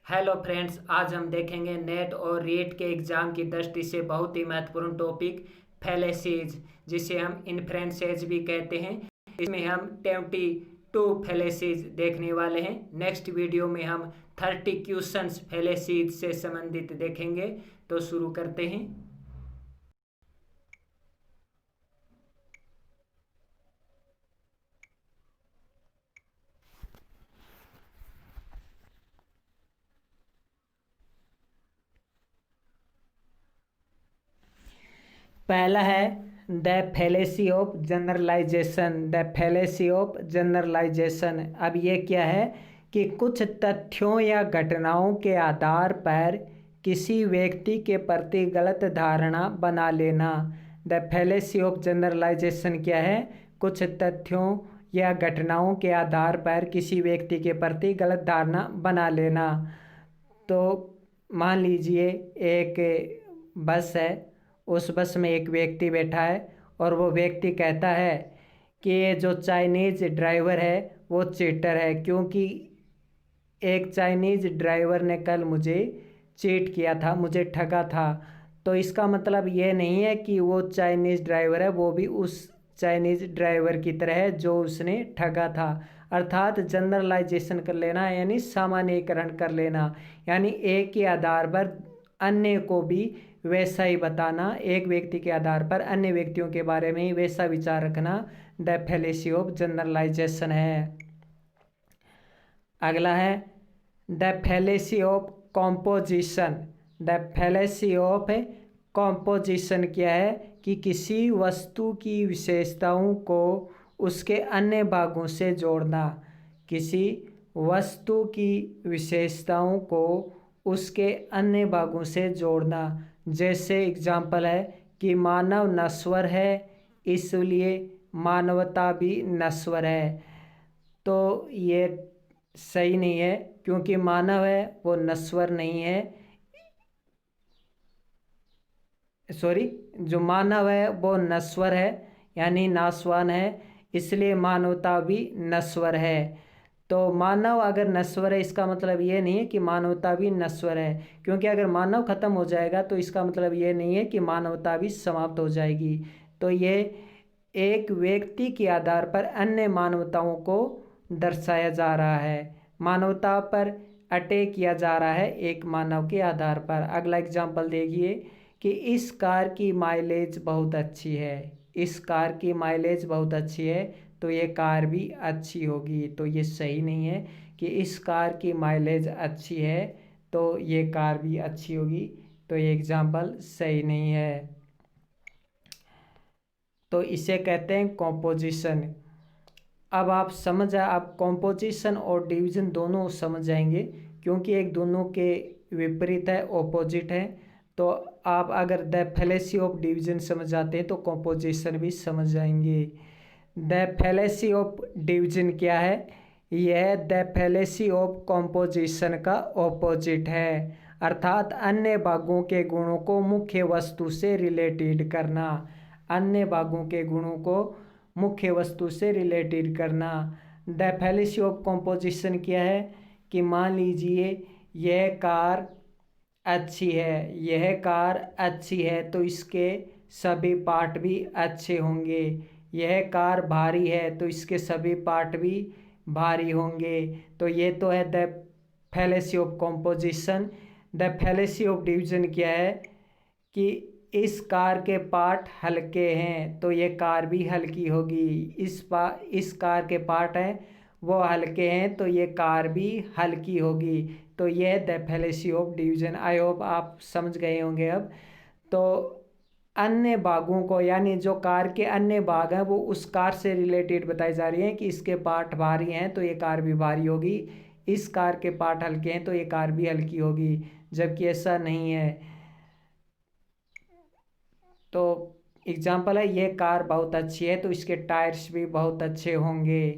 Hello friends, आज हम देखेंगे नेट और रीट के एग्ज़ाम की दृष्टि से बहुत ही महत्वपूर्ण टॉपिक फैलेसीज, जिसे हम इन्फ्रेंसेज भी कहते हैं। इसमें हम 22 फैलेसीज देखने वाले हैं। नेक्स्ट वीडियो में हम 30 क्वेश्चंस फैलेसीज से संबंधित देखेंगे। तो शुरू करते हैं। पहला है the fallacy of generalisation. The fallacy of generalisation. अब ये क्या है कि कुछ तथ्यों या घटनाओं के आधार पर किसी व्यक्ति के प्रति गलत धारणा बना लेना। द फैलेसी ऑफ जनरलाइजेशन क्या है? कुछ तथ्यों या घटनाओं के आधार पर किसी व्यक्ति के प्रति गलत धारणा बना लेना। तो मान लीजिए एक बस है, उस बस में एक व्यक्ति बैठा है और वो व्यक्ति कहता है कि ये जो चाइनीज़ ड्राइवर है वो चीटर है, क्योंकि एक चाइनीज़ ड्राइवर ने कल मुझे चीट किया था, मुझे ठगा था। तो इसका मतलब ये नहीं है कि वो चाइनीज़ ड्राइवर है वो भी उस चाइनीज़ ड्राइवर की तरह है जो उसने ठगा था। अर्थात जनरलाइजेशन कर लेना यानी सामान्यीकरण कर लेना, यानी एक के आधार पर अन्य को भी वैसा ही बताना, एक व्यक्ति के आधार पर अन्य व्यक्तियों के बारे में ही वैसा विचार रखना द फैलेसी ऑफ जनरलाइजेशन है। अगला है the fallacy of composition. The fallacy of composition क्या है कि किसी वस्तु की विशेषताओं को उसके अन्य भागों से जोड़ना। किसी वस्तु की विशेषताओं को उसके अन्य भागों से जोड़ना। जैसे एग्जाम्पल है कि मानव नश्वर है, इसलिए मानवता भी नश्वर है। तो ये सही नहीं है, क्योंकि मानव है वो नश्वर नहीं है। सॉरी, जो मानव है वो नश्वर है यानी नाशवान है, इसलिए मानवता भी नश्वर है। तो मानव अगर नश्वर है इसका मतलब ये नहीं है कि मानवता भी नश्वर है, क्योंकि अगर मानव खत्म हो जाएगा तो इसका मतलब ये नहीं है कि मानवता भी समाप्त हो जाएगी। तो ये एक व्यक्ति के आधार पर अन्य मानवताओं को दर्शाया जा रहा है, मानवता पर अटैक किया जा रहा है एक मानव के आधार पर। अगला एग्जाम्पल देखिए कि इस कार की माइलेज बहुत अच्छी है। इस कार की माइलेज बहुत अच्छी है, तो ये कार भी अच्छी होगी। तो ये सही नहीं है कि इस कार की माइलेज अच्छी है तो ये कार भी अच्छी होगी। तो ये एग्जाम्पल सही नहीं है। तो इसे कहते हैं कॉम्पोजिशन। अब आप आप कॉम्पोजिशन और डिवीजन दोनों समझ जाएंगे, क्योंकि एक दोनों के विपरीत है, ऑपोजिट है। तो आप अगर द फैलेसी ऑफ डिवीजन समझ जाते हैं तो कॉम्पोजिशन भी समझ जाएंगे। द फैलेसी ऑफ डिवीजन क्या है? यह द फैलेसी ऑफ कॉम्पोजिशन का ऑपोजिट है, अर्थात अन्य भागों के गुणों को मुख्य वस्तु से रिलेटेड करना। अन्य भागों के गुणों को मुख्य वस्तु से रिलेटेड करना। द फैलेसी ऑफ कॉम्पोजिशन क्या है कि मान लीजिए यह कार अच्छी है, यह कार अच्छी है तो इसके सभी पार्ट भी अच्छे होंगे। यह कार भारी है तो इसके सभी पार्ट भी भारी होंगे। तो ये तो है the fallacy of composition. The fallacy of division क्या है कि इस कार के पार्ट हल्के हैं तो ये कार भी हल्की होगी। इस कार के पार्ट हैं वो हल्के हैं तो ये कार भी हल्की होगी। तो ये the fallacy of division. I hope आप समझ गए होंगे अब। तो अन्य भागों को, यानी जो कार के अन्य भाग हैं वो उस कार से रिलेटेड बताई जा रही हैं कि इसके पार्ट भारी हैं तो ये कार भी भारी होगी, इस कार के पार्ट हल्के हैं तो ये कार भी हल्की होगी, जबकि ऐसा नहीं है। तो एग्जाम्पल है ये कार बहुत अच्छी है तो इसके टायर्स भी बहुत अच्छे होंगे।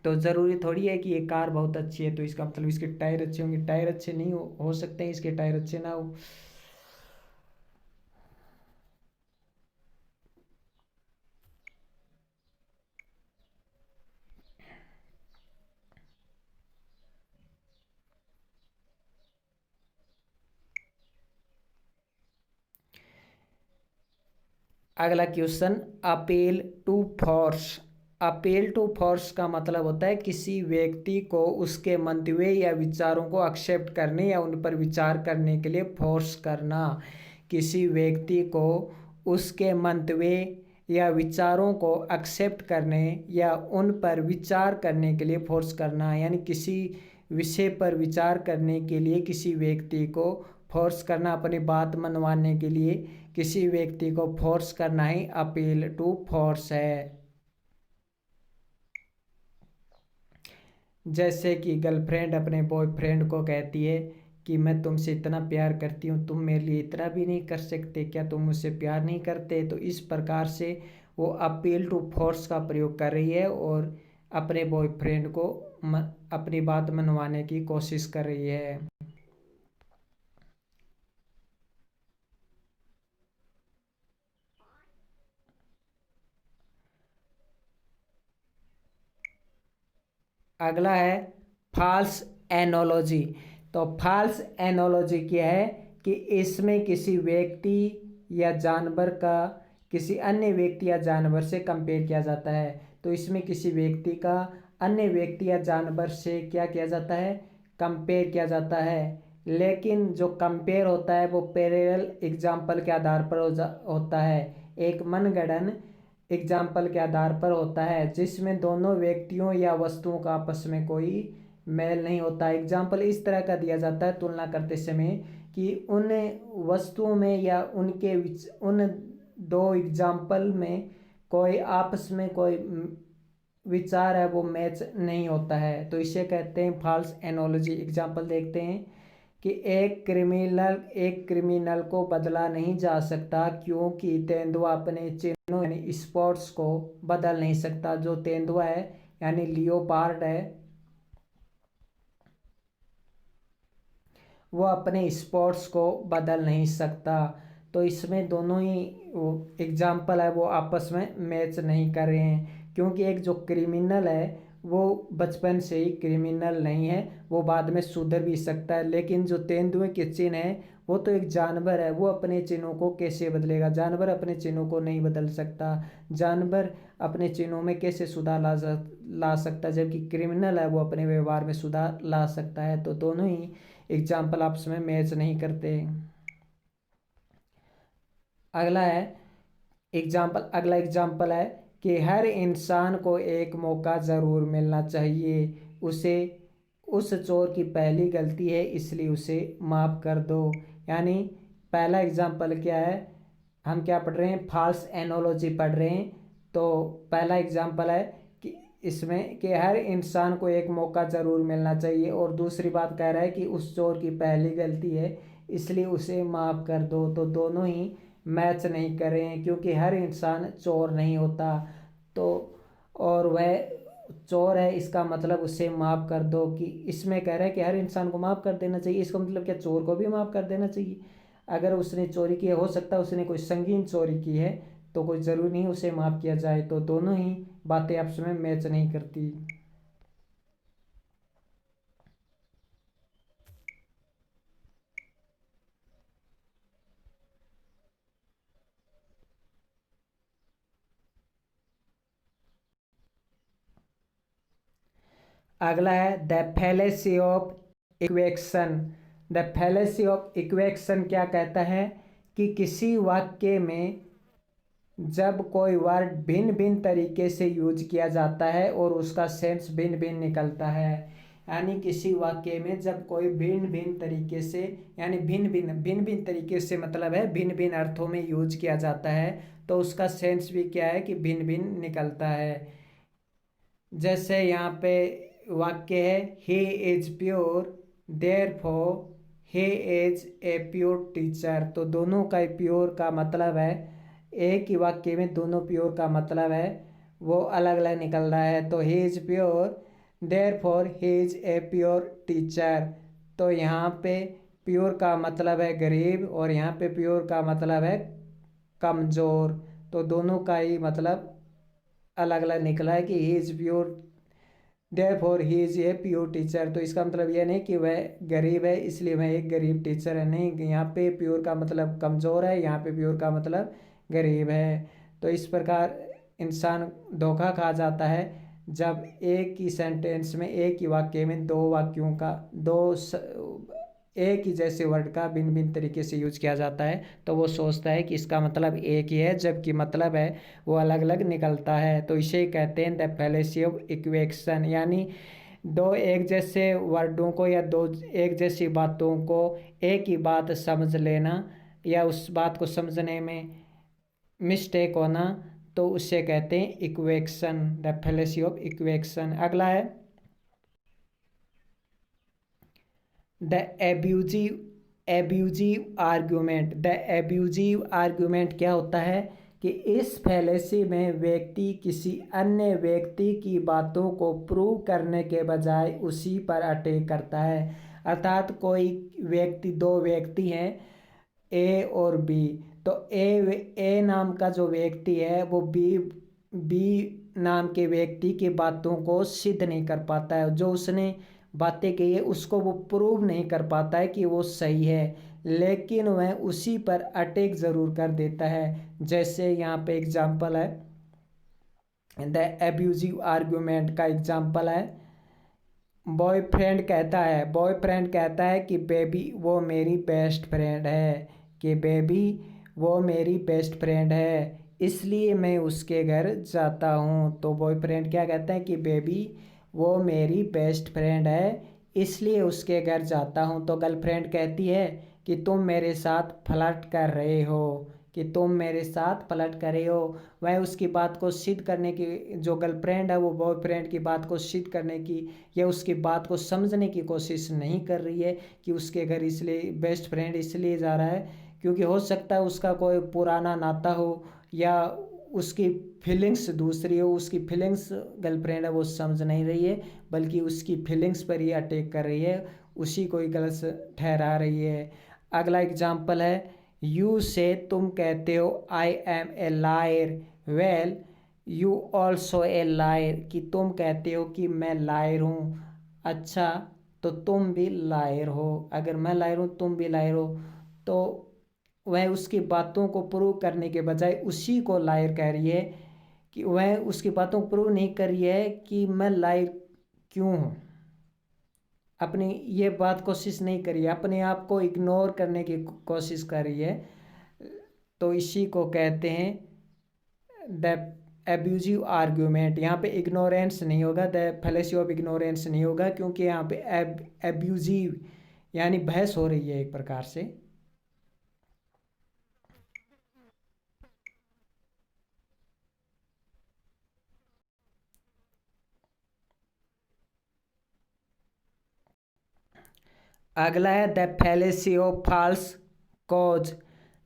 तो ज़रूरी थोड़ी है कि ये कार बहुत अच्छी है तो इसका मतलब इसके टायर अच्छे होंगे। टायर अच्छे नहीं हो सकते हैं, इसके टायर अच्छे ना हो। अगला question, appeal to force. Appeal to force का मतलब होता है किसी व्यक्ति को उसके मंतव्य या विचारों को एक्सेप्ट करने या उन पर विचार करने के लिए फोर्स करना। किसी व्यक्ति को उसके मंतव्य या विचारों को एक्सेप्ट करने या उन पर विचार करने के लिए फोर्स करना, यानी किसी विषय पर विचार करने के लिए किसी व्यक्ति को फोर्स करना, अपनी बात मनवाने के लिए किसी व्यक्ति को फोर्स करना ही अपील टू फोर्स है। जैसे कि गर्लफ्रेंड अपने बॉयफ्रेंड को कहती है कि मैं तुमसे इतना प्यार करती हूँ, तुम मेरे लिए इतना भी नहीं कर सकते क्या, तुम मुझसे प्यार नहीं करते। तो इस प्रकार से वो अपील टू फोर्स का प्रयोग कर रही है और अपने बॉयफ्रेंड को अपनी बात मनवाने की कोशिश कर रही है। अगला है फॉल्स एनोलॉजी। तो फॉल्स एनोलॉजी क्या है कि इसमें किसी व्यक्ति या जानवर का किसी अन्य व्यक्ति या जानवर से कंपेयर किया जाता है। तो इसमें किसी व्यक्ति का अन्य व्यक्ति या जानवर से क्या किया जाता है, कंपेयर किया जाता है। लेकिन जो कंपेयर होता है वो पैरेलल एग्जाम्पल के आधार पर होता है, एक मनगढ़ंत एग्जाम्पल के आधार पर होता है, जिसमें दोनों व्यक्तियों या वस्तुओं का आपस में कोई मेल नहीं होता। एग्जाम्पल इस तरह का दिया जाता है तुलना करते समय कि उन वस्तुओं में या उन दो एग्जाम्पल में कोई आपस में कोई विचार है वो मैच नहीं होता है, तो इसे कहते हैं फॉल्स एनोलॉजी। एग्जाम्पल देखते हैं कि एक क्रिमिनल को बदला नहीं जा सकता क्योंकि तेंदुआ अपने चिन्हों यानी स्पॉट्स को बदल नहीं सकता। जो तेंदुआ है यानी लियोपार्ड है वो अपने स्पॉट्स को बदल नहीं सकता। तो इसमें दोनों ही एग्जाम्पल है वो आपस में मैच नहीं कर रहे हैं, क्योंकि एक जो क्रिमिनल है वो बचपन से ही क्रिमिनल नहीं है, वो बाद में सुधर भी सकता है। लेकिन जो तेंदुए के चिन्ह है वो तो एक जानवर है, वो अपने चिन्हों को कैसे बदलेगा, जानवर अपने चिन्हों को नहीं बदल सकता। जानवर अपने चिन्हों में कैसे सुधार ला सकता, जबकि क्रिमिनल है वो अपने व्यवहार में सुधार ला सकता है। तो दोनों ही एग्जाम्पल आपस में मैच नहीं करते। अगला एग्जाम्पल है कि हर इंसान को एक मौका ज़रूर मिलना चाहिए, उसे उस चोर की पहली गलती है इसलिए उसे माफ़ कर दो। यानी पहला एग्जाम्पल क्या है, हम क्या पढ़ रहे हैं, फॉल्स एनोलॉजी पढ़ रहे हैं। तो पहला एग्जाम्पल है कि इसमें कि हर इंसान को एक मौका ज़रूर मिलना चाहिए, और दूसरी बात कह रहा है कि उस चोर की पहली गलती है इसलिए उसे माफ़ कर दो। तो दोनों ही मैच नहीं कर रहे हैं, क्योंकि हर इंसान चोर नहीं होता। तो और वह चोर है इसका मतलब उसे माफ़ कर दो, कि इसमें कह रहा है कि हर इंसान को माफ़ कर देना चाहिए, इसका मतलब क्या चोर को भी माफ़ कर देना चाहिए। अगर उसने चोरी की है, हो सकता है उसने कोई संगीन चोरी की है, तो कोई ज़रूरी नहीं उसे माफ़ किया जाए। तो दोनों ही बातें आपस में मैच नहीं करती। अगला है the fallacy of equation. The fallacy of equation क्या कहता है कि किसी वाक्य में जब कोई वर्ड भिन्न भिन्न तरीके से यूज किया जाता है और उसका सेंस भिन्न भिन्न निकलता है, यानी किसी वाक्य में जब कोई भिन्न भिन्न तरीके से, यानी भिन्न भिन्न तरीके से मतलब है भिन्न भिन्न अर्थों में यूज किया जाता है, तो उसका सेंस भी क्या है कि भिन्न भिन्न निकलता है। जैसे यहाँ पे वाक्य है he is pure therefore he is a pure teacher. तो दोनों का प्योर का मतलब है, एक ही वाक्य में दोनों प्योर का मतलब है वो अलग अलग निकल रहा है। तो he is pure therefore he is a pure teacher. तो यहाँ पे प्योर का मतलब है गरीब और यहाँ पे प्योर का मतलब है कमज़ोर। तो दोनों का ही मतलब अलग अलग निकला है कि he is pure therefore he is a pure teacher. तो इसका मतलब यह नहीं कि वह गरीब है इसलिए वह एक गरीब टीचर है, नहीं। यहाँ पे प्योर का मतलब कमज़ोर है, यहाँ पे प्योर का मतलब गरीब है। तो इस प्रकार इंसान धोखा खा जाता है जब एक ही सेंटेंस में, एक ही वाक्य में दो वाक्यों का एक ही जैसे वर्ड का भिन्न भिन्न तरीके से यूज किया जाता है, तो वो सोचता है कि इसका मतलब एक ही है, जबकि मतलब है वो अलग अलग निकलता है। तो इसे कहते हैं द फैलेसी ऑफ इक्वेशन, यानी दो एक जैसे वर्डों को या दो एक जैसी बातों को एक ही बात समझ लेना या उस बात को समझने में मिस्टेक होना, तो उससे कहते हैं equation, the fallacy of equation. अगला है the abusive argument. The abusive argument क्या होता है कि इस फैलेसी में व्यक्ति किसी अन्य व्यक्ति की बातों को प्रूव करने के बजाय उसी पर अटैक करता है। अर्थात कोई व्यक्ति, दो व्यक्ति हैं ए और बी, तो ए नाम का जो व्यक्ति है वो बी नाम के व्यक्ति की बातों को सिद्ध नहीं कर पाता है, जो उसने बातें कही है उसको वो प्रूव नहीं कर पाता है कि वो सही है, लेकिन वह उसी पर अटैक ज़रूर कर देता है। जैसे यहाँ पे एग्जाम्पल है, द एब्यूजिव आर्ग्यूमेंट का एग्जाम्पल है, बॉयफ्रेंड कहता है कि बेबी वो मेरी बेस्ट फ्रेंड है, कि बेबी वो मेरी बेस्ट फ्रेंड है इसलिए मैं उसके घर जाता हूँ। तो बॉयफ्रेंड क्या कहता है कि बेबी वो मेरी बेस्ट फ्रेंड है इसलिए उसके घर जाता हूँ। तो गर्लफ्रेंड कहती है कि तुम मेरे साथ फ्लर्ट कर रहे हो, कि तुम मेरे साथ फ्लर्ट कर रहे हो। वह उसकी बात को सिद्ध करने की, जो गर्लफ्रेंड है वो बॉयफ्रेंड की बात को सिद्ध करने की या उसकी बात को समझने की कोशिश नहीं कर रही है कि उसके घर इसलिए बेस्ट फ्रेंड इसलिए जा रहा है क्योंकि हो सकता है उसका कोई पुराना नाता हो या उसकी फीलिंग्स दूसरी हो। उसकी फीलिंग्स गर्लफ्रेंड है वो समझ नहीं रही है, बल्कि उसकी फीलिंग्स पर ही अटैक कर रही है, उसी को ही गलत ठहरा रही है। अगला एग्जाम्पल है, यू से तुम कहते हो I am a liar, well you also a liar, कि तुम कहते हो कि मैं लायर हूँ, अच्छा तो तुम भी लायर हो, अगर मैं लायर हूँ तुम भी लायर हो। तो वह उसकी बातों को प्रूव करने के बजाय उसी को लायर कह रही है, कि वह उसकी बातों को प्रूव नहीं कर रही है कि मैं लायर क्यों हूँ, अपनी ये बात कोशिश नहीं करी, अपने आप को इग्नोर करने की कोशिश कर रही है। तो इसी को कहते हैं द एब्यूजिव आर्ग्यूमेंट। यहाँ पे इग्नोरेंस नहीं होगा, द फैलेसी ऑफ इग्नोरेंस नहीं होगा, क्योंकि यहाँ पे एब्यूजिव यानी बहस हो रही है एक प्रकार से। अगला है the fallacy of false cause.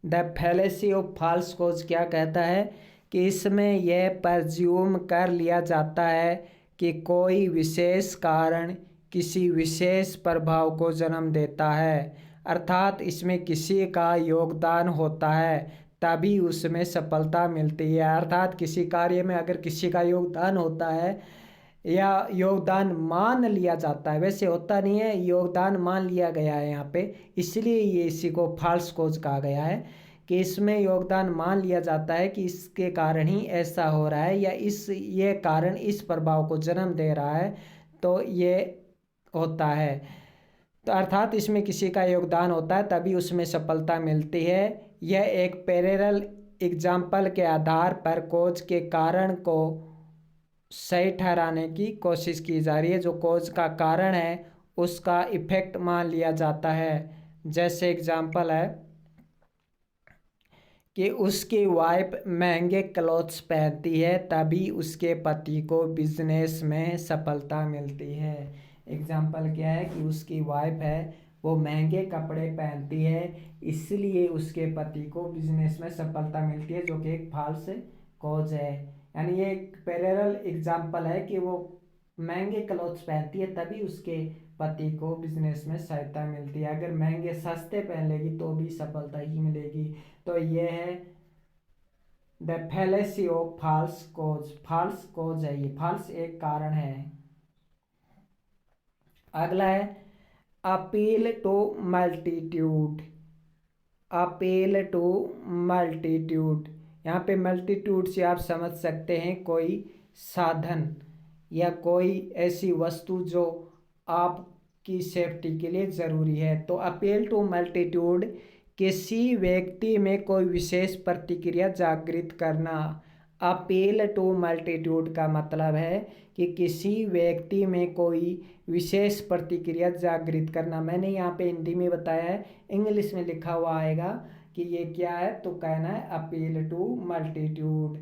The fallacy of false cause क्या कहता है कि इसमें यह प्रज्यूम कर लिया जाता है कि कोई विशेष कारण किसी विशेष प्रभाव को जन्म देता है, अर्थात इसमें किसी का योगदान होता है तभी उसमें सफलता मिलती है। अर्थात किसी कार्य में अगर किसी का योगदान होता है या योगदान मान लिया जाता है, वैसे होता नहीं है, योगदान मान लिया गया है यहाँ पे, इसलिए ये इसी को फॉल्स कॉज कहा गया है, कि इसमें योगदान मान लिया जाता है कि इसके कारण ही ऐसा हो रहा है या ये कारण इस प्रभाव को जन्म दे रहा है, तो ये होता है। तो अर्थात इसमें किसी का योगदान होता है तभी उसमें सफलता मिलती है। यह एक पैरेलल एग्जाम्पल के आधार पर कॉज के कारण को सही ठहराने की कोशिश की जा रही है, जो कॉज का कारण है उसका इफेक्ट मान लिया जाता है। जैसे एग्जाम्पल है कि उसकी वाइफ महंगे क्लॉथ्स पहनती है तभी उसके पति को बिजनेस में सफलता मिलती है। एग्जाम्पल क्या है कि उसकी वाइफ है वो महंगे कपड़े पहनती है इसलिए उसके पति को बिजनेस में सफलता मिलती है, जो कि एक फॉल्स कॉज है। यानी ये एक पैरेलल एग्जाम्पल है कि वो महंगे क्लॉथ्स पहनती है तभी उसके पति को बिजनेस में सहायता मिलती है, अगर महंगे सस्ते पहन लेगी तो भी सफलता ही मिलेगी। तो ये है the fallacy of false cause. False cause है ये, फॉल्स एक कारण है। अगला है appeal to multitude. Appeal to multitude यहाँ पे मल्टीट्यूड से आप समझ सकते हैं कोई साधन या कोई ऐसी वस्तु जो आपकी सेफ्टी के लिए ज़रूरी है। तो अपील टू मल्टीट्यूड, किसी व्यक्ति में कोई विशेष प्रतिक्रिया जागृत करना। अपील टू मल्टीट्यूड का मतलब है कि किसी व्यक्ति में कोई विशेष प्रतिक्रिया जागृत करना। मैंने यहाँ पे हिंदी में बताया है, इंग्लिश में लिखा हुआ आएगा कि ये क्या है, तो कहना है अपील टू मल्टीट्यूड।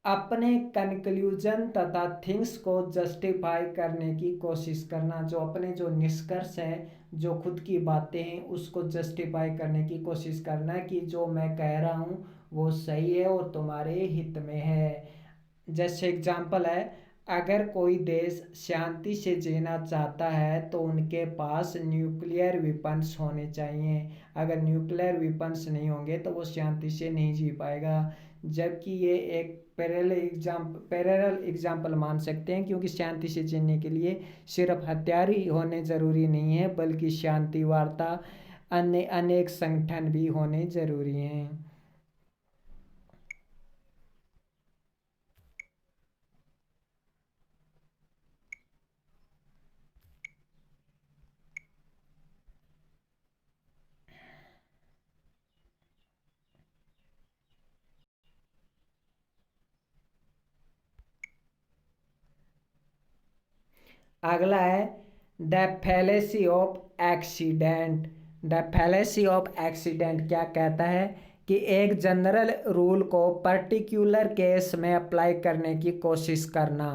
अपने कंक्लूजन तथा थिंग्स को जस्टिफाई करने की कोशिश करना, जो अपने जो निष्कर्ष है, जो खुद की बातें हैं, उसको जस्टिफाई करने की कोशिश करना कि जो मैं कह रहा हूँ वो सही है और तुम्हारे हित में है। जैसे एग्जाम्पल है, अगर कोई देश शांति से जीना चाहता है तो उनके पास न्यूक्लियर वेपन्स होने चाहिए। अगर न्यूक्लियर वेपन्स नहीं होंगे तो वो शांति से नहीं जी पाएगा। जबकि ये एक पैरेलल एग्जाम्पल मान सकते हैं, क्योंकि शांति से जीने के लिए सिर्फ हथियार ही होने ज़रूरी नहीं है, बल्कि शांति वार्ता अन्य अनेक संगठन भी होने ज़रूरी हैं। अगला है the fallacy of accident. The fallacy of accident क्या कहता है कि एक जनरल रूल को पर्टिकुलर केस में अप्लाई करने की कोशिश करना।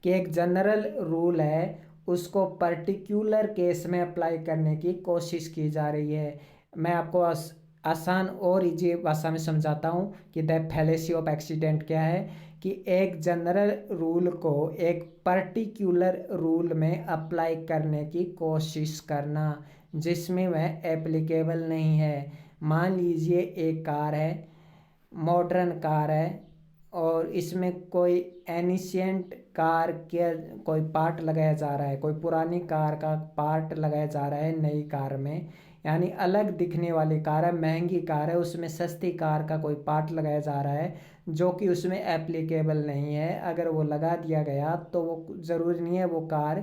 कि एक जनरल रूल है, उसको पर्टिकुलर केस में अप्लाई करने की कोशिश की जा रही है। मैं आपको आसान और इजी भाषा में समझाता हूँ कि द फैलेसी ऑफ एक्सीडेंट क्या है। कि एक जनरल रूल को एक पर्टिकुलर रूल में अप्लाई करने की कोशिश करना जिसमें वह एप्लीकेबल नहीं है। मान लीजिए एक कार है, मॉडर्न कार है, और इसमें कोई एनिशियंट कार के कोई पार्ट लगाया जा रहा है, कोई पुरानी कार का पार्ट लगाया जा रहा है नई कार में। यानी अलग दिखने वाली कार है, महंगी कार है, उसमें सस्ती कार का कोई पार्ट लगाया जा रहा है जो कि उसमें एप्लीकेबल नहीं है। अगर वो लगा दिया गया तो वो ज़रूरी नहीं है वो कार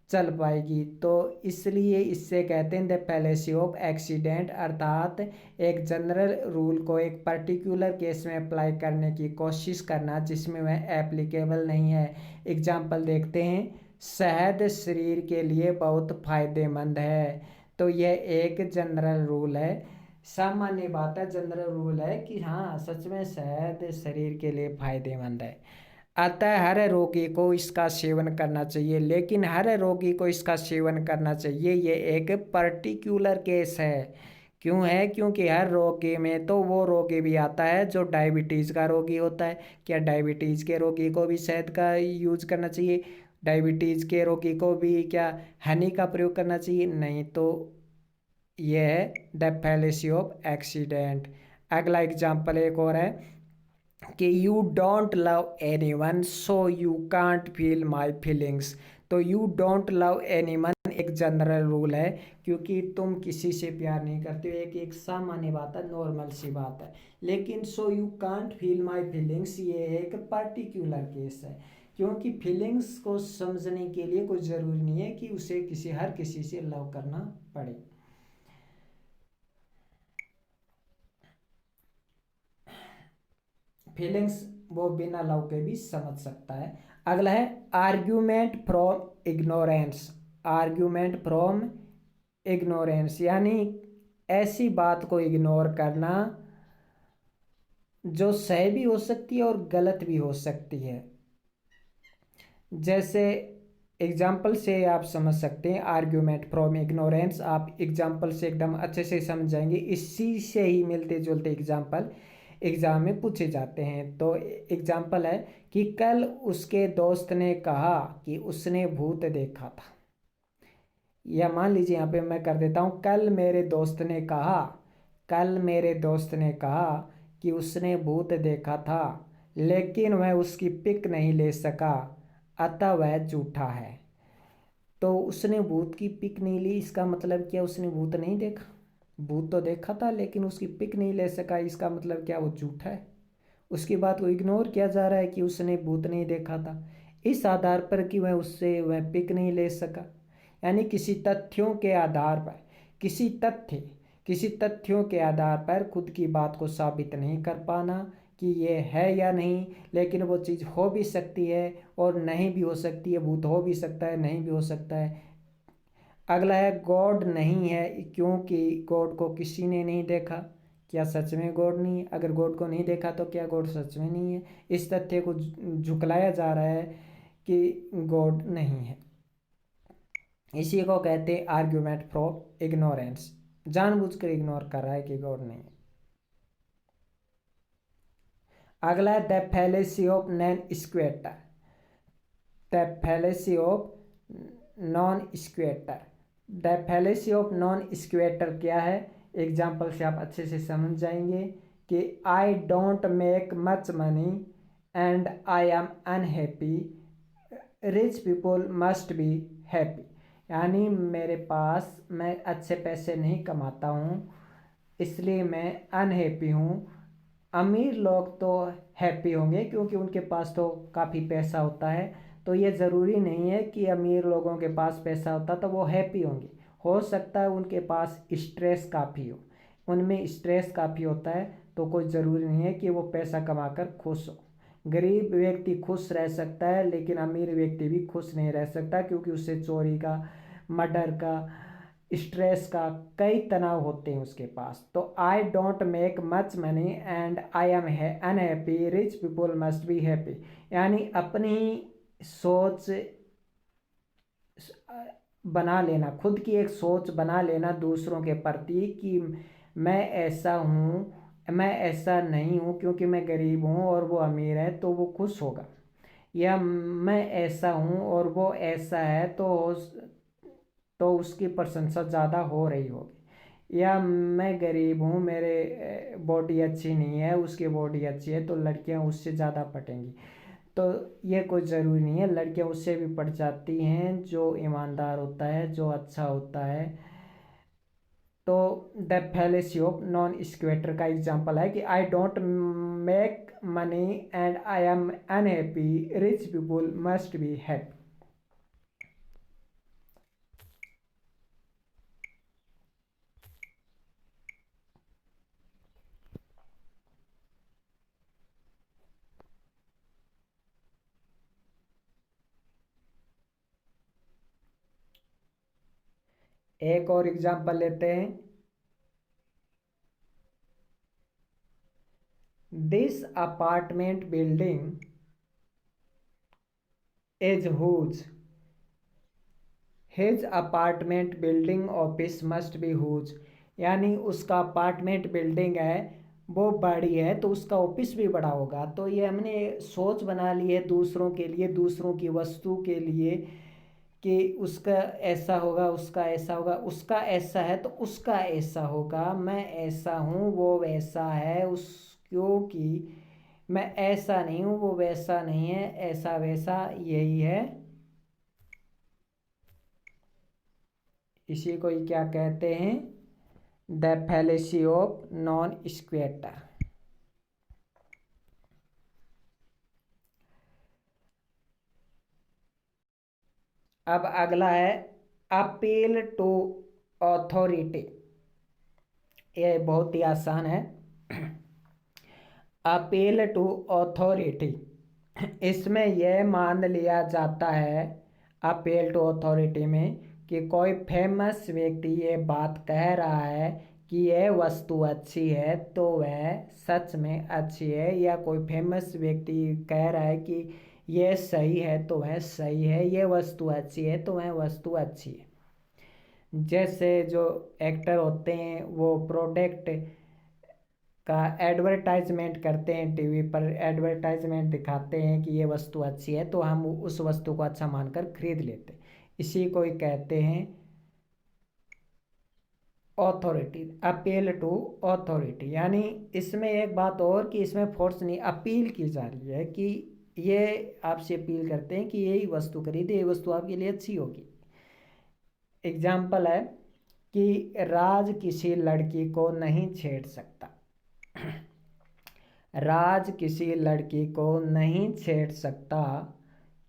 चल पाएगी। तो इसलिए इससे कहते हैं द फैलेसी ऑफ एक्सीडेंट, अर्थात एक जनरल रूल को एक पर्टिकुलर केस में अप्लाई करने की कोशिश करना जिसमें वह एप्लीकेबल नहीं है। एग्जाम्पल देखते हैं, शहद शरीर के लिए बहुत फायदेमंद है। तो यह एक जनरल रूल है, सामान्य बात है, जनरल रूल है कि हाँ सच में शहद शरीर के लिए फायदेमंद है, अतः हर रोगी को इसका सेवन करना चाहिए। लेकिन हर रोगी को इसका सेवन करना चाहिए ये एक पर्टिकुलर केस है। क्यों है? क्योंकि हर रोगी में तो वो रोगी भी आता है जो डायबिटीज़ का रोगी होता है। क्या डायबिटीज़ के रोगी को भी शहद का यूज करना चाहिए? डायबिटीज़ के रोगी को भी क्या हनी का प्रयोग करना चाहिए? नहीं। तो यह है द फैलेसी ऑफ एक्सीडेंट। अगला एग्जाम्पल एक और है कि you don't love anyone so you can't feel my feelings. तो you don't love anyone एक जनरल रूल है, क्योंकि तुम किसी से प्यार नहीं करते हो, एक एक सामान्य बात है, नॉर्मल सी बात है। लेकिन सो you can't feel my feelings ये एक पर्टिकुलर केस है, क्योंकि फीलिंग्स को समझने के लिए कोई ज़रूरी नहीं है कि उसे हर किसी से लव करना पड़े। फीलिंग्स वो बिना लव के भी समझ सकता है। अगला है argument from ignorance. Argument from ignorance यानी ऐसी बात को इग्नोर करना जो सही भी हो सकती है और गलत भी हो सकती है। जैसे एग्जाम्पल से आप समझ सकते हैं आर्ग्यूमेंट फ्रॉम इग्नोरेंस, आप एग्जाम्पल से एकदम अच्छे से समझ जाएंगे। इसी से ही मिलते जुलते एग्जाम्पल एग्जाम में पूछे जाते हैं। तो एग्जाम्पल है कि कल उसके दोस्त ने कहा कि उसने भूत देखा था। या मान लीजिए यहाँ पे मैं कर देता हूँ, कल मेरे दोस्त ने कहा, कल मेरे दोस्त ने कहा कि उसने भूत देखा था, लेकिन वह उसकी पिक नहीं ले सका, अतः वह झूठा है। तो उसने भूत की पिक नहीं ली, इसका मतलब क्या? उसने भूत नहीं देखा। भूत तो देखा था लेकिन उसकी पिक नहीं ले सका, इसका मतलब क्या? वो झूठा है। उसकी बात को इग्नोर किया जा रहा है कि उसने भूत नहीं देखा था, इस आधार पर कि वह पिक नहीं ले सका। यानी किसी तथ्यों के आधार पर, किसी तथ्यों के आधार पर खुद की बात को साबित नहीं कर पाना कि ये है या नहीं, लेकिन वो चीज़ हो भी सकती है और नहीं भी हो सकती है, भूत हो भी सकता है, नहीं भी हो सकता है। अगला है गॉड नहीं है क्योंकि गॉड को किसी ने नहीं देखा। क्या सच में गॉड नहीं है? अगर गॉड को नहीं देखा तो क्या गॉड सच में नहीं है? इस तथ्य को झुकलाया जा रहा है कि गॉड नहीं है। इसी को कहते हैं आर्ग्यूमेंट फ्रॉम इग्नोरेंस। जानबूझकर इग्नोर कर रहा है कि गॉड नहीं है। अगला है the fallacy of non sequitur. The fallacy of non sequitur. The fallacy of non sequitur क्या है? एग्जाम्पल से आप अच्छे से समझ जाएंगे कि I don't make much money and I am unhappy, rich people must be happy. यानी मैं अच्छे पैसे नहीं कमाता हूँ, इसलिए मैं अनहैप्पी हूँ। अमीर लोग तो हैप्पी होंगे क्योंकि उनके पास तो काफ़ी पैसा होता है। तो ये ज़रूरी नहीं है कि अमीर लोगों के पास पैसा होता तो वो हैप्पी होंगे। हो सकता है उनके पास स्ट्रेस काफ़ी हो, उनमें स्ट्रेस काफ़ी होता है, तो कोई ज़रूरी नहीं है कि वो पैसा कमाकर खुश हो। गरीब व्यक्ति खुश रह सकता है लेकिन अमीर व्यक्ति भी खुश नहीं रह सकता, क्योंकि उससे चोरी का, मर्डर का, स्ट्रेस का कई तनाव होते हैं उसके पास। तो आई don't make much money and I am unhappy, rich people must be happy. यानी अपनी सोच बना लेना, खुद की एक सोच बना लेना दूसरों के प्रति कि मैं ऐसा हूँ, मैं ऐसा नहीं हूँ क्योंकि मैं गरीब हूँ और वो अमीर है तो वो खुश होगा, या मैं ऐसा हूँ और वो ऐसा है तो उसकी प्रशंसा ज़्यादा हो रही होगी, या मैं गरीब हूँ, मेरे बॉडी अच्छी नहीं है, उसकी बॉडी अच्छी है तो लड़कियाँ उससे ज़्यादा पटेंगी। तो ये कोई ज़रूरी नहीं है, लड़कियाँ उससे भी पट जाती हैं जो ईमानदार होता है, जो अच्छा होता है। तो the fallacy of non sequitur का एग्जांपल है कि I don't make money and I am unhappy, rich people must be happy. एक और एग्जांपल लेते हैं। This apartment building is whose, his apartment building office must be whose. यानी उसका apartment building है, वो बड़ी है तो उसका ऑफिस भी बड़ा होगा। तो ये हमने सोच बना ली है दूसरों के लिए, दूसरों की वस्तु के लिए, कि उसका ऐसा होगा, उसका ऐसा होगा, उसका ऐसा है तो उसका ऐसा होगा, मैं ऐसा हूँ वो वैसा है, उस क्योंकि मैं ऐसा नहीं हूँ वो वैसा नहीं है, ऐसा वैसा यही है। इसी को ही क्या कहते हैं? The fallacy of non sequitur. अब अगला है अपील टू ऑथोरिटी। ये बहुत ही आसान है। अपील टू ऑथोरिटी, इसमें यह मान लिया जाता है अपील टू अथॉरिटी में कि कोई फेमस व्यक्ति ये बात कह रहा है कि यह वस्तु अच्छी है तो वह सच में अच्छी है, या कोई फेमस व्यक्ति कह रहा है कि यह सही है तो वह सही है, यह वस्तु अच्छी है तो वह वस्तु अच्छी है। जैसे जो एक्टर होते हैं वो प्रोडक्ट का एडवर्टाइजमेंट करते हैं, टीवी पर एडवर्टाइजमेंट दिखाते हैं कि ये वस्तु अच्छी है तो हम उस वस्तु को अच्छा मानकर खरीद लेते हैं। इसी को ही कहते हैं ऑथोरिटी, अपील टू ऑथोरिटी। यानी इसमें एक बात और कि इसमें फोर्स नहीं, अपील की जा रही है कि ये आपसे अपील करते हैं कि यही वस्तु खरीदे, ये वस्तु आपके लिए अच्छी होगी। एग्जाम्पल है कि राज किसी लड़की को नहीं छेड़ सकता। राज किसी लड़की को नहीं छेड़ सकता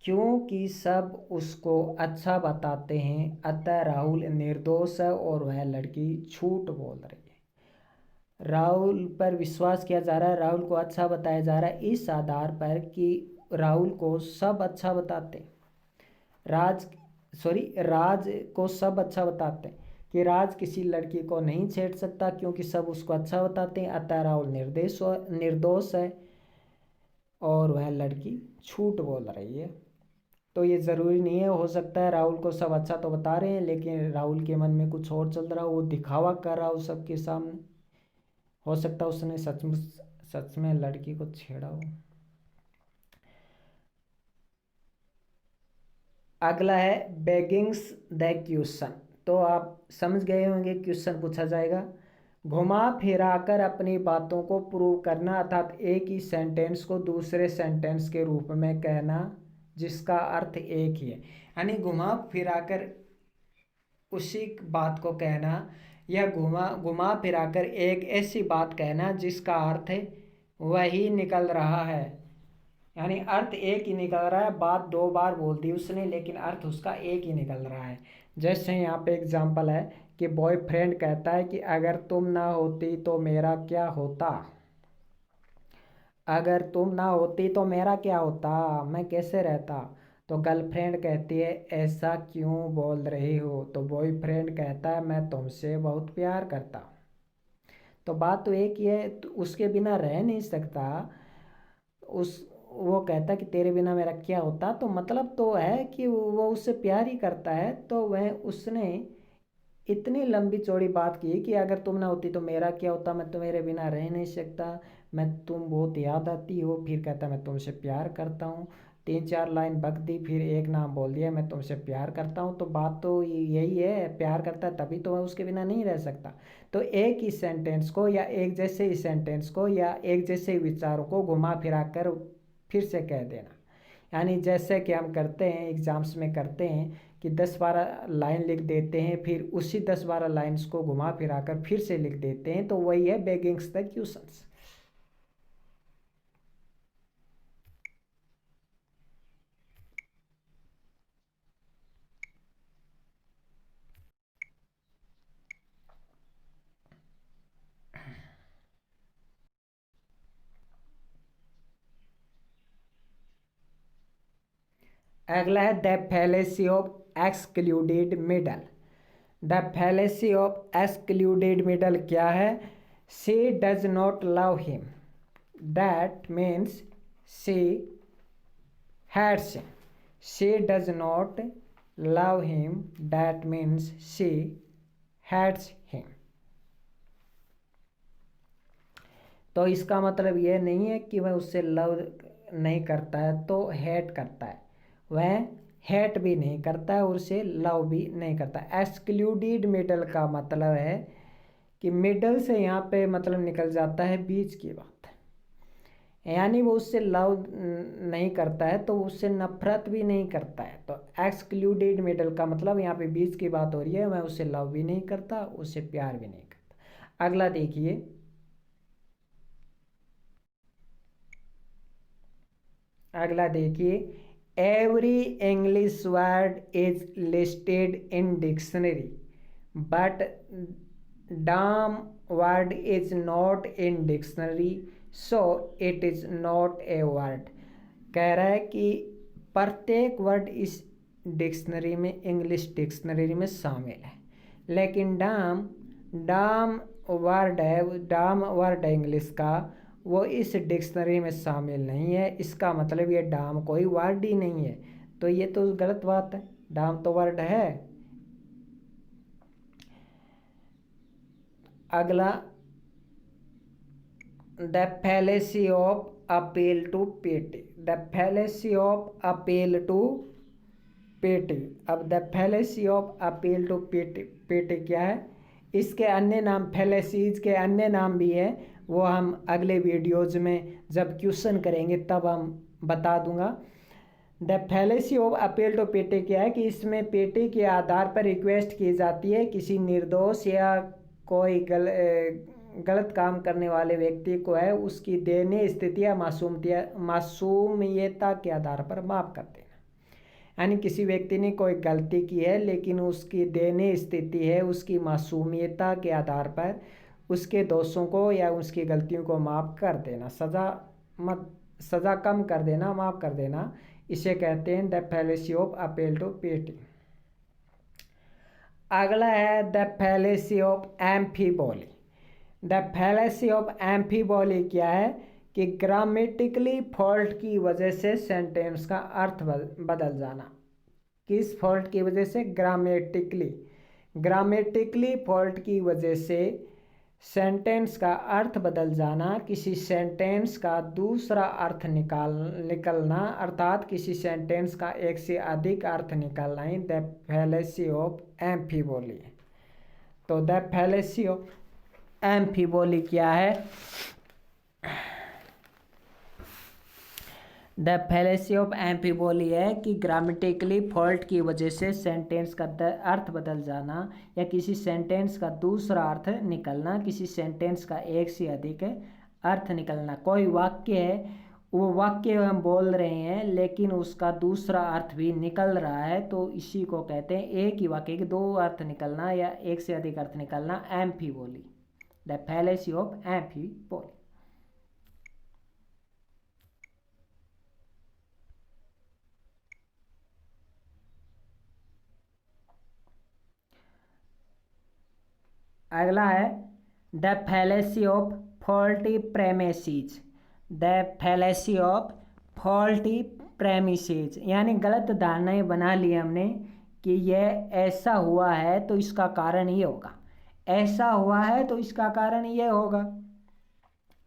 क्योंकि सब उसको अच्छा बताते हैं, अतः राहुल निर्दोष है और वह लड़की झूठ बोल रही है। राहुल पर विश्वास किया जा रहा है, राहुल को अच्छा बताया जा रहा है इस आधार पर कि राहुल को सब अच्छा बताते हैं। राज को सब अच्छा बताते हैं कि राज किसी लड़की को नहीं छेड़ सकता क्योंकि सब उसको अच्छा बताते हैं, अतः राहुल निर्दोष है और वह लड़की झूठ बोल रही है। तो ये ज़रूरी नहीं है, हो सकता है राहुल को सब अच्छा तो बता रहे हैं लेकिन राहुल के मन में कुछ और चल रहा हो, वो दिखावा कर रहा हो सबके सामने। हो सकता है उसने सच में लड़की को छेड़ा हो। अगला है बेगिंग्स द क्वेश्चन। तो आप समझ गए होंगे क्वेश्चन पूछा जाएगा। घुमा फिराकर अपनी बातों को प्रूव करना अर्थात एक ही सेंटेंस को दूसरे सेंटेंस के रूप में कहना जिसका अर्थ एक ही है, यानी घुमा फिराकर उसी बात को कहना या घुमा घुमा फिराकर एक ऐसी बात कहना जिसका अर्थ वही निकल रहा है, यानी अर्थ एक ही निकल रहा है। बात दो बार बोल दी उसने लेकिन अर्थ उसका एक ही निकल रहा है। जैसे यहाँ पे एग्जाम्पल है कि बॉयफ्रेंड कहता है कि अगर तुम ना होती तो मेरा क्या होता, अगर तुम ना होती तो मेरा क्या होता, मैं कैसे रहता। तो गर्लफ्रेंड कहती है ऐसा क्यों बोल रही हो, तो बॉयफ्रेंड कहता है मैं तुमसे बहुत प्यार करता हूँ। तो बात तो एक ही है, तो उसके बिना रह नहीं सकता। उस वो कहता कि तेरे बिना मेरा क्या होता, तो मतलब तो है कि वो उससे प्यार ही करता है। तो वह उसने इतनी लंबी चौड़ी बात की कि अगर तुम ना होती तो मेरा क्या होता, मैं तुम्हारे बिना रह नहीं सकता, मैं तुम बहुत याद आती हो। फिर कहता मैं तुमसे प्यार करता हूँ, तीन चार लाइन बक दी, फिर एक नाम बोल दिया मैं तुमसे प्यार करता हूँ। तो बात तो यही है, प्यार करता है तभी तो मैं उसके बिना नहीं रह सकता। तो एक ही सेंटेंस को या एक जैसे ही सेंटेंस को या एक जैसे ही विचारों को घुमा फिरा कर फिर से कह देना, यानी जैसे कि हम करते हैं एग्जाम्स में करते हैं कि 10-12 लाइन लिख देते हैं फिर उसी 10-12 लाइन्स को घुमा फिरा कर फिर से लिख देते हैं, तो वही है बेगिंग्स द क्वेश्चंस। अगला है the fallacy of excluded middle. The fallacy of excluded middle क्या है। She does not love him, that means she hates him. She does not love him, that means she hates him. तो इसका मतलब ये नहीं है कि वह उससे लव नहीं करता है तो हेट करता है, वह हेट भी नहीं करता है और उसे लव भी नहीं करता। एक्सक्लूडेड मिडल का मतलब है कि मिडल से यहाँ पे मतलब निकल जाता है बीच की बात, यानी वो उससे लव नहीं करता है तो उससे नफरत भी नहीं करता है। तो एक्सक्लूडेड मिडल का मतलब यहाँ पे बीच की बात हो रही है, मैं उससे लव भी नहीं करता उससे प्यार भी नहीं करता। अगला देखिए, अगला देखिए every English word is listed in dictionary but dam word is not in dictionary so it is not a word. कह रहा है कि प्रत्येक वर्ड इस डिक्शनरी में इंग्लिश डिक्शनरी में शामिल है लेकिन डाम डाम वर्ड है, डाम वर्ड है इंग्लिश का, वो इस डिक्शनरी में शामिल नहीं है। इसका मतलब ये डाम कोई वर्ड ही नहीं है, तो ये तो गलत बात है, डाम तो वर्ड है। अगला the fallacy of appeal to pity. The fallacy of appeal to pity. अब the fallacy of appeal to pity, pity क्या है, इसके अन्य नाम, फैलेसीज के अन्य नाम भी है, वो हम अगले वीडियोज में जब क्वेश्चन करेंगे तब हम बता दूंगा। The fallacy of appeal to pity क्या है कि इसमें पेटी के आधार पर रिक्वेस्ट की जाती है किसी निर्दोष या कोई गलत काम करने वाले व्यक्ति को है उसकी दयनीय स्थिति या मासूमियता के आधार पर माफ़ कर देना। यानी किसी व्यक्ति ने कोई गलती की है लेकिन उसकी दयनीय स्थिति है, उसकी मासूमियता के आधार पर उसके दोषों को या उसकी गलतियों को माफ़ कर देना, सज़ा कम कर देना, माफ़ कर देना, इसे कहते हैं the fallacy of appeal to pity. अगला है the fallacy of amphiboly. The fallacy of amphiboly क्या है कि ग्रामेटिकली फॉल्ट की वजह से सेंटेंस का अर्थ बदल जाना। किस फॉल्ट की वजह से? ग्रामेटिकली फॉल्ट की वजह से सेंटेंस का अर्थ बदल जाना, किसी सेंटेंस का दूसरा अर्थ निकलना, अर्थात किसी सेंटेंस का एक से अधिक अर्थ निकलना ही द फैलेसी ऑफ एम्फीबोली। तो द फैलेसी ऑफ एम्फीबोली क्या है? द फैलेसी ऑफ एम्फीबोली है कि ग्रामेटिकली फॉल्ट की वजह से सेंटेंस का अर्थ बदल जाना या किसी सेंटेंस का दूसरा अर्थ निकलना, किसी सेंटेंस का एक से अधिक अर्थ निकलना। कोई वाक्य है, वो वाक्य हम बोल रहे हैं लेकिन उसका दूसरा अर्थ भी निकल रहा है, तो इसी को कहते हैं एक ही वाक्य के दो अर्थ निकलना या एक से अधिक अर्थ निकलना, amphiboly. The fallacy of amphiboly. अगला है the fallacy of faulty premises. The fallacy of faulty premises यानी गलत धारणाएं बना ली हमने कि यह ऐसा हुआ है तो इसका कारण ये होगा, ऐसा हुआ है तो इसका कारण ये होगा,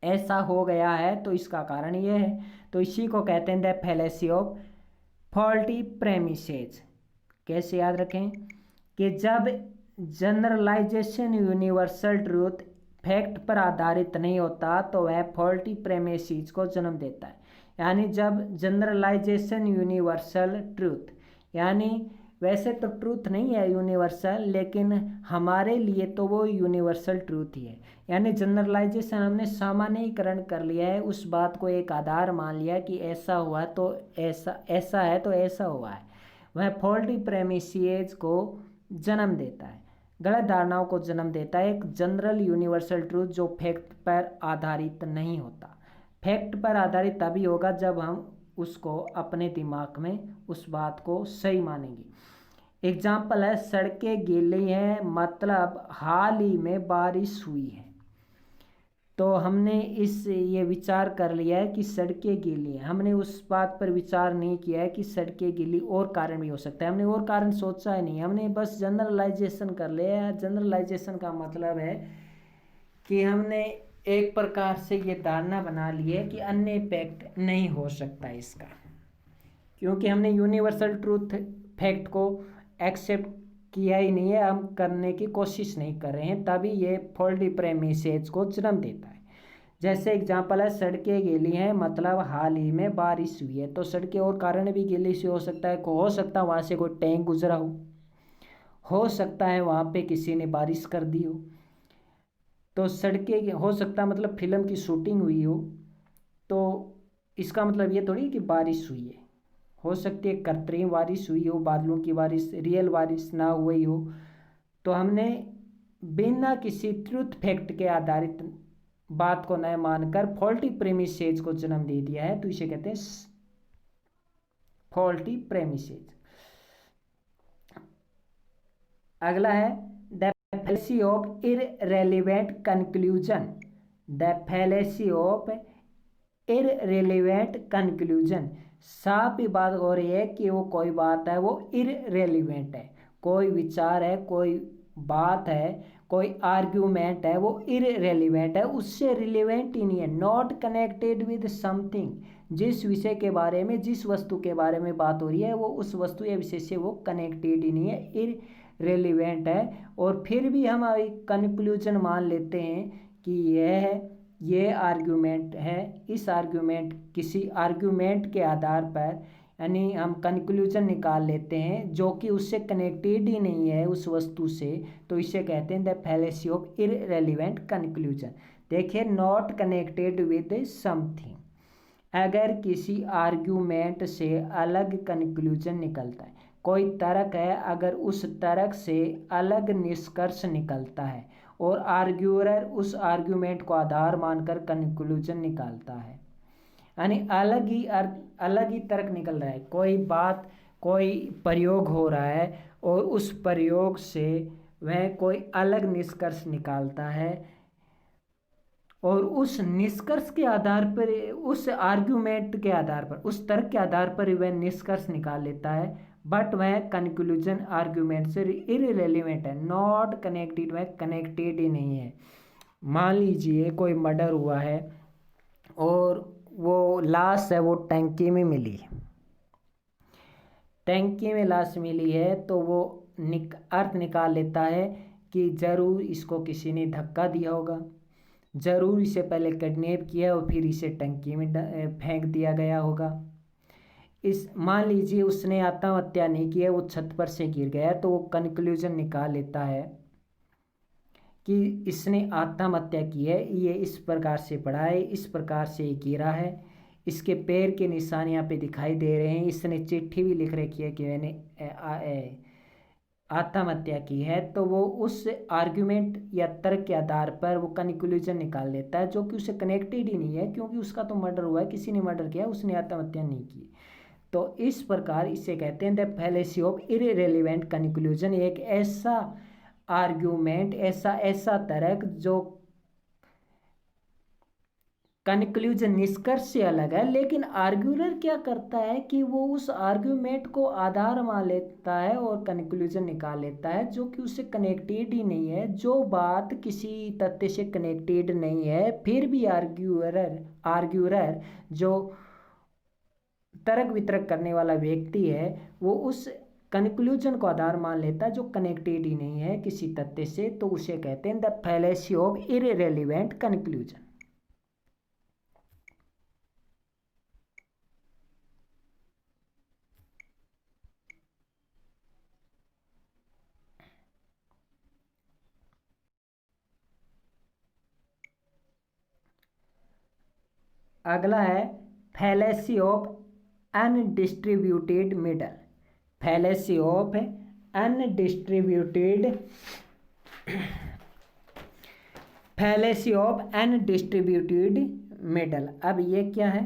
ऐसा हो गया है तो इसका कारण ये है। तो इसी को कहते हैं the fallacy of faulty premises. कैसे याद रखें कि जब जनरलाइजेशन यूनिवर्सल ट्रूथ फैक्ट पर आधारित नहीं होता तो वह फॉल्टी प्रेमिसेस को जन्म देता है। यानी जब जनरलाइजेशन यूनिवर्सल ट्रूथ, यानी वैसे तो ट्रूथ नहीं है यूनिवर्सल, लेकिन हमारे लिए तो वो यूनिवर्सल ट्रूथ ही है। यानी जनरलाइजेशन हमने सामान्यीकरण कर लिया है, उस बात को एक आधार मान लिया कि ऐसा हुआ तो ऐसा है तो ऐसा हुआ है। वह फॉल्टी प्रेमिसेस को जन्म देता है, गलत धारणाओं को जन्म देता है। एक जनरल यूनिवर्सल ट्रूथ जो फैक्ट पर आधारित नहीं होता। फैक्ट पर आधारित तभी होगा जब हम उसको अपने दिमाग में उस बात को सही मानेंगे। एग्जाम्पल है सड़कें गीली हैं, मतलब हाल ही में बारिश हुई है। तो हमने ये विचार कर लिया है कि सड़कें गीली हैं, हमने उस बात पर विचार नहीं किया है कि सड़कें गीली और कारण भी हो सकता है, हमने और कारण सोचा ही नहीं, हमने बस जनरलाइजेशन कर लिया है। जनरलाइजेशन का मतलब है कि हमने एक प्रकार से ये धारणा बना ली है कि अन्य फैक्ट नहीं हो सकता इसका, क्योंकि हमने यूनिवर्सल ट्रूथ फैक्ट को एक्सेप्ट किया ही नहीं है, हम करने की कोशिश नहीं कर रहे हैं, तभी ये फॉल्टी प्रेमिसेस को जन्म देता है। जैसे एग्जांपल है सड़कें गीली हैं, मतलब हाल ही में बारिश हुई है। तो सड़कें और कारण भी गीली से हो सकता है, हो सकता है वहाँ से कोई टैंक गुजरा हो सकता है वहाँ पे किसी ने बारिश कर दी हो। तो सड़कें हो सकता है मतलब फिल्म की शूटिंग हुई हो, तो इसका मतलब ये थोड़ी कि बारिश हुई है। हो सकती है कृत्रिम बारिश हुई हो, बादलों की बारिश, रियल बारिश ना हुई हो। तो हमने बिना किसी ट्रूथ फैक्ट के आधारित बात को न मानकर फॉल्टी प्रेमिसेस को जन्म दे दिया है, तो इसे कहते हैं फॉल्टी प्रेमिसेस। अगला है the fallacy of irrelevant conclusion. The fallacy of irrelevant conclusion. साफ ही बात हो रही है कि वो कोई बात है वो इररेलेवेंट है, कोई विचार है, कोई बात है, कोई आर्ग्यूमेंट है, वो इररेलेवेंट है, उससे रिलेवेंट ही नहीं है, नॉट कनेक्टेड विद समथिंग। जिस विषय के बारे में, जिस वस्तु के बारे में बात हो रही है वो उस वस्तु या विषय से वो कनेक्टेड ही नहीं है, इररेलेवेंट है। और फिर भी हम एक कंक्लूजन मान लेते हैं कि ये आर्ग्यूमेंट है, इस आर्ग्यूमेंट किसी आर्ग्यूमेंट के आधार पर यानी हम कंक्लूजन निकाल लेते हैं जो कि उससे कनेक्टेड ही नहीं है उस वस्तु से, तो इसे कहते हैं the fallacy of irrelevant conclusion. देखिए, नॉट कनेक्टेड विद समथिंग, अगर किसी आर्ग्यूमेंट से अलग कंक्लूजन निकलता है, कोई तर्क है, अगर उस तर्क से अलग निष्कर्ष निकलता है और आर्ग्यूअर उस आर्ग्यूमेंट को आधार मानकर कंक्लूजन निकालता है, यानी अलग ही तर्क निकल रहा है, कोई बात, कोई प्रयोग हो रहा है और उस प्रयोग से वह कोई अलग निष्कर्ष निकालता है और उस निष्कर्ष के आधार पर, उस आर्ग्यूमेंट के आधार पर, उस तर्क के आधार पर वह निष्कर्ष निकाल लेता है, बट वह कंक्लूजन आर्ग्यूमेंट से इररिलेवेंट है, नॉट कनेक्टेड, वह कनेक्टेड ही नहीं है। मान लीजिए कोई मर्डर हुआ है और वो लाश है वो टंकी में मिली, टंकी में लाश मिली है, तो वो अर्थ निकाल लेता है कि ज़रूर इसको किसी ने धक्का दिया होगा, ज़रूर इसे पहले किडनैप किया और फिर इसे टंकी में फेंक दिया गया होगा। इस मान लीजिए उसने आत्महत्या नहीं की है, वो छत पर से गिर गया, तो वो कंक्लूजन निकाल लेता है कि इसने आत्महत्या की है, ये इस प्रकार से पड़ा है, इस प्रकार से गिरा है, इसके पैर के निशान यहाँ पे दिखाई दे रहे हैं, इसने चिट्ठी भी लिख रखी है कि मैंने आत्महत्या की है, तो वो उस आर्ग्यूमेंट या तर्क के आधार पर वो कंक्लूजन निकाल लेता है जो कि उसे कनेक्टेड ही नहीं है, क्योंकि उसका तो मर्डर हुआ है, किसी ने मर्डर किया, उसने आत्महत्या नहीं की। तो इस प्रकार इसे कहते हैं the fallacy of irrelevant conclusion, एक ऐसा आर्ग्यूमेंट, ऐसा तर्क जो कंक्लूजन निष्कर्ष से अलग है, लेकिन आर्ग्यूअर क्या करता है कि वो उस आर्ग्यूमेंट को आधार मान लेता है और कंक्लूजन निकाल लेता है जो कि उससे कनेक्टेड ही नहीं है, जो बात किसी तथ्य से कनेक्टेड नहीं है, फिर भी आर्ग्यूअर जो तर्क वितर्क करने वाला व्यक्ति है वो उस कंक्लूजन को आधार मान लेता है जो कनेक्टेड ही नहीं है किसी तथ्य से, तो उसे कहते हैं the fallacy of irrelevant conclusion. अगला है fallacy of undistributed middle, fallacy of undistributed, fallacy of undistributed middle. अब ये क्या है?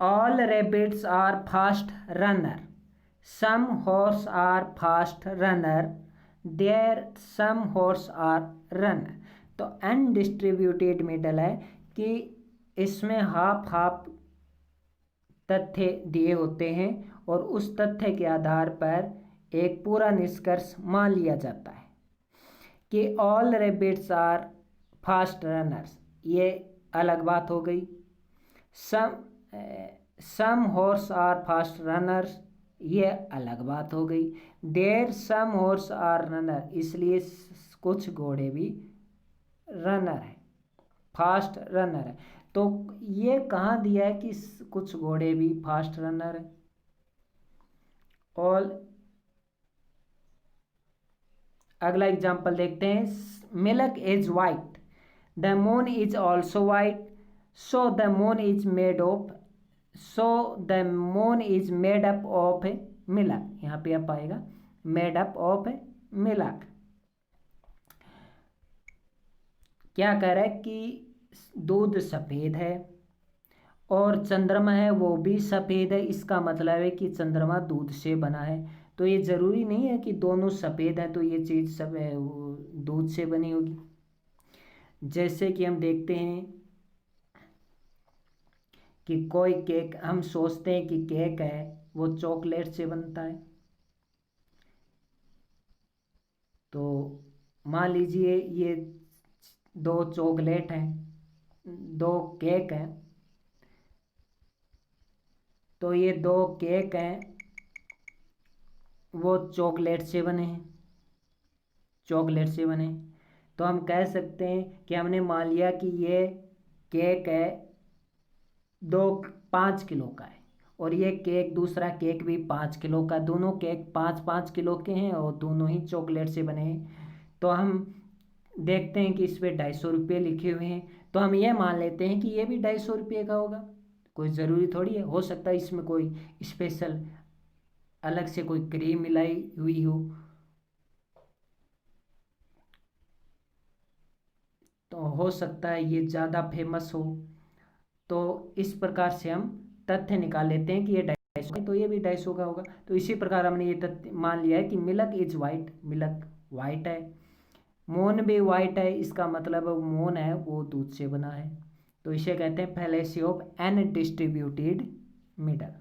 All rabbits are fast runner, some horse are fast runner, there some horse are runner. तो undistributed middle है कि इसमें हाफ हाफ तथ्य दिए होते हैं और उस तथ्य के आधार पर एक पूरा निष्कर्ष मान लिया जाता है कि all rabbits are fast runners, ये अलग बात हो गई। Some horse are fast runners, ये अलग बात हो गई। There some horse are runner, इसलिए कुछ घोड़े भी रनर है, फास्ट रनर है। तो ये कहाँ दिया है कि कुछ घोड़े भी फास्ट रनर है? और अगला एग्जांपल देखते हैं, milk is white, the moon is also white, so the moon is made of, so the moon is made up of milk, यहाँ पे आप आएगा मेड अप ऑफ मिल्क। क्या कह रहा है कि दूध सफ़ेद है और चंद्रमा है वो भी सफ़ेद है, इसका मतलब है कि चंद्रमा दूध से बना है। तो ये ज़रूरी नहीं है कि दोनों सफ़ेद है तो ये चीज़ सब वो दूध से बनी होगी। जैसे कि हम देखते हैं कि कोई केक, हम सोचते हैं कि केक है वो चॉकलेट से बनता है, तो मान लीजिए ये दो चॉकलेट हैं, दो केक हैं, तो ये दो केक हैं वो चॉकलेट से बने हैं, चॉकलेट से बने। तो हम कह सकते हैं कि हमने मान लिया कि ये केक है 5 किलो का है, और ये केक दूसरा केक भी 5 किलो का, दोनों केक 5-5 किलो के हैं और दोनों ही चॉकलेट से बने हैं। तो हम देखते हैं कि इस पर 250 रुपये लिखे हुए हैं, तो हम ये मान लेते हैं कि ये भी 250 रुपये का होगा। कोई ज़रूरी थोड़ी है, हो सकता है इसमें कोई स्पेशल अलग से कोई क्रीम मिलाई हुई हो, तो हो सकता है ये ज़्यादा फेमस हो। तो इस प्रकार से हम तथ्य निकाल लेते हैं कि ये 250 तो ये भी 250 का होगा। तो इसी प्रकार हमने ये तथ्य मान लिया है कि milk is white, milk white है, मोन भी वाइट है, इसका मतलब मोन है वो दूध से बना है। तो इसे कहते हैं फैलेसी ऑफ अनडिस्ट्रीब्यूटेड मिडल।